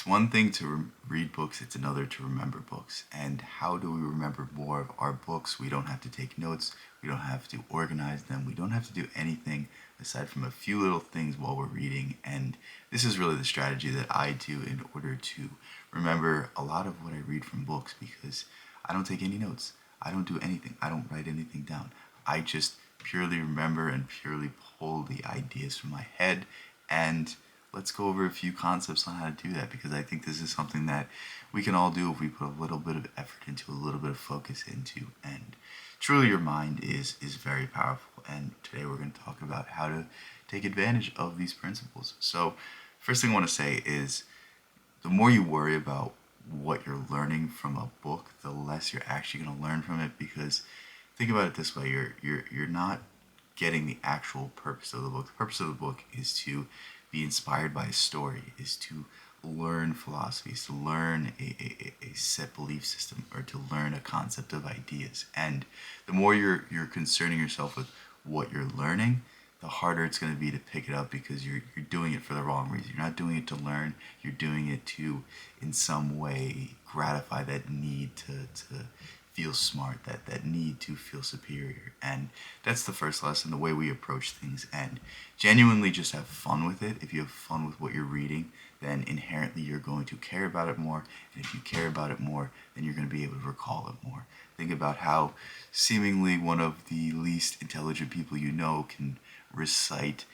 It's one thing to read books, it's another to remember books. And how do we remember more of our books? We don't have to take notes, we don't have to organize them, we don't have to do anything aside from a few little things while we're reading. And this is really the strategy that I do in order to remember a lot of what I read from books, because I don't take any notes, I don't do anything, I don't write anything down. I just purely remember and purely pull the ideas from my head. And let's go over a few concepts on how to do that, because I think this is something that we can all do if we put a little bit of effort into, a little bit of focus into. And truly, your mind is very powerful. And today we're going to talk about how to take advantage of these principles. So, first thing I want to say is the more you worry about what you're learning from a book, the less you're actually going to learn from it. Because think about it this way: you're not getting the actual purpose of the book. The purpose of the book is to be inspired by a story, is to learn philosophies, to learn a set belief system, or to learn a concept of ideas. And the more you're concerning yourself with what you're learning, the harder it's going to be to pick it up, because you're doing it for the wrong reason. You're not doing it to learn, you're doing it to in some way gratify that need to feel smart, that need to feel superior. And that's the first lesson, the way we approach things. And genuinely just have fun with it. If you have fun with what you're reading, then inherently you're going to care about it more. And if you care about it more, then you're going to be able to recall it more. Think about how seemingly one of the least intelligent people you know can recite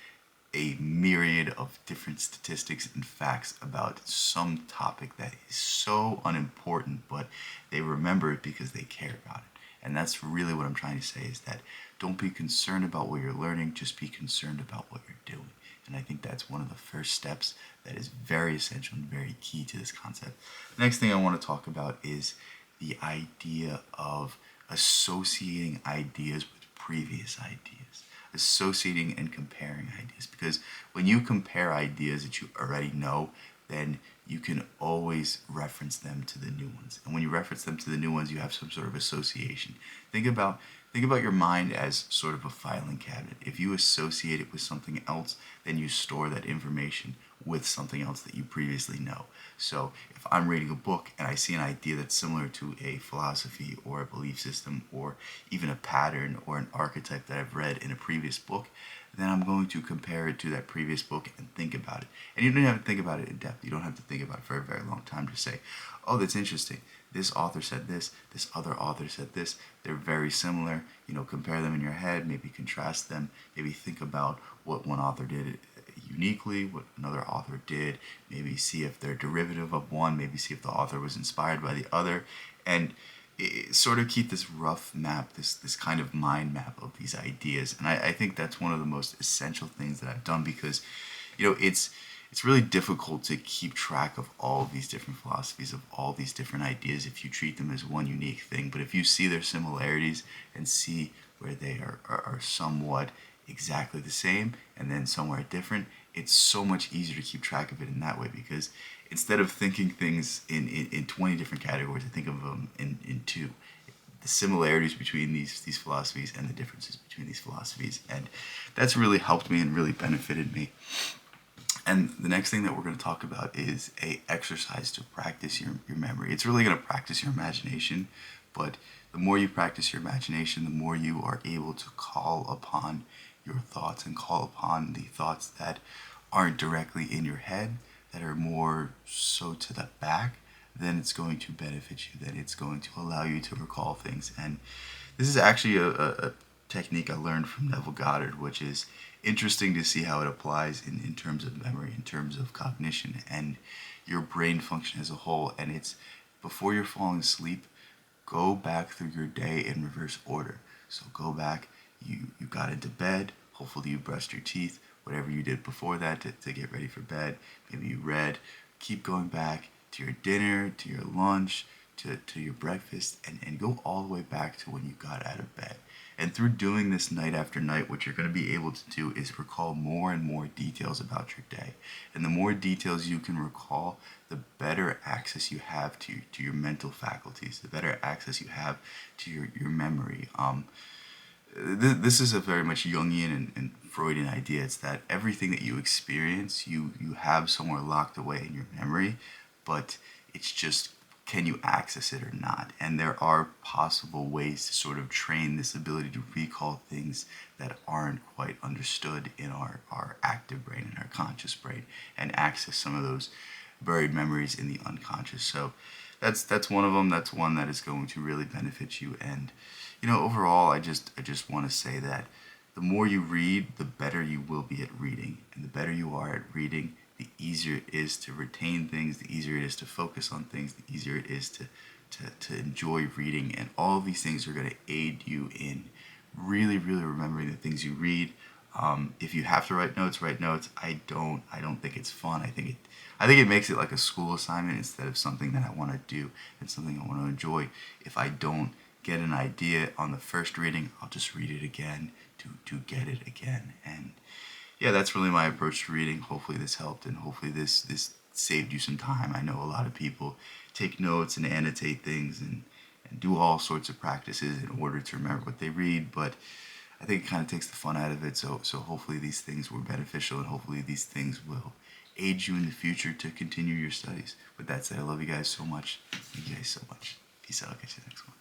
a myriad of different statistics and facts about some topic that is so unimportant, but they remember it because they care about it. And that's really what I'm trying to say, is that don't be concerned about what you're learning, just be concerned about what you're doing. And I think that's one of the first steps that is very essential and very key to this concept. The next thing I want to talk about is the idea of associating ideas with previous ideas, associating and comparing ideas. Because when you compare ideas that you already know, then you can always reference them to the new ones. And when you reference them to the new ones, you have some sort of association. Think about your mind as sort of a filing cabinet. If you associate it with something else, then you store that information with something else that you previously know. So if I'm reading a book and I see an idea that's similar to a philosophy or a belief system or even a pattern or an archetype that I've read in a previous book, then I'm going to compare it to that previous book and think about it. And you don't have to think about it in depth. You don't have to think about it for a very long time to say, oh, that's interesting. This author said this other author said this. They're very similar. Compare them in your head, maybe contrast them, maybe think about what one author did uniquely, what another author did, maybe see if they're derivative of one, maybe see if the author was inspired by the other, and sort of keep this rough map, this kind of mind map of these ideas. And I think that's one of the most essential things that I've done, because it's really difficult to keep track of all of these different philosophies, of all these different ideas, if you treat them as one unique thing. But if you see their similarities and see where they are somewhat exactly the same and then somewhere different, it's so much easier to keep track of it in that way, because instead of thinking things in 20 different categories, I think of them in two. The similarities between these philosophies and the differences between these philosophies. And that's really helped me and really benefited me. And the next thing that we're going to talk about is a exercise to practice your memory. It's really going to practice your imagination, but the more you practice your imagination, the more you are able to call upon your thoughts and call upon the thoughts that aren't directly in your head, that are more so to the back. Then it's going to benefit you, then it's going to allow you to recall things. And this is actually a technique I learned from Neville Goddard, which is interesting to see how it applies in terms of memory, in terms of cognition, and your brain function as a whole. And it's before you're falling asleep, go back through your day in reverse order. So go back, you got into bed, hopefully you brushed your teeth, whatever you did before that to get ready for bed. Maybe you read, keep going back to your dinner, to your lunch, to your breakfast, and go all the way back to when you got out of bed. And through doing this night after night, what you're going to be able to do is recall more and more details about your day. And the more details you can recall, the better access you have to your mental faculties, the better access you have to your memory. This is a very much Jungian and Freudian idea. It's that everything that you experience, you have somewhere locked away in your memory, but it's just, can you access it or not? And there are possible ways to sort of train this ability to recall things that aren't quite understood in our active brain, in our conscious brain, and access some of those buried memories in the unconscious. So that's one of them. That's one that is going to really benefit you. And overall, I just want to say that the more you read, the better you will be at reading, and the better you are at reading, the easier it is to retain things, the easier it is to focus on things, the easier it is to enjoy reading. And all of these things are going to aid you in really, really remembering the things you read. If you have to write notes, write notes. I don't think it's fun. I think it makes it like a school assignment instead of something that I want to do and something I want to enjoy. If I don't get an idea on the first reading, I'll just read it again to get it again. And yeah, that's really my approach to reading. Hopefully this helped, and hopefully this saved you some time. I know a lot of people take notes and annotate things and do all sorts of practices in order to remember what they read, but I think it kind of takes the fun out of it. So hopefully these things were beneficial, and hopefully these things will aid you in the future to continue your studies. With that said, I love you guys so much. Thank you guys so much. Peace out. I'll catch you next one.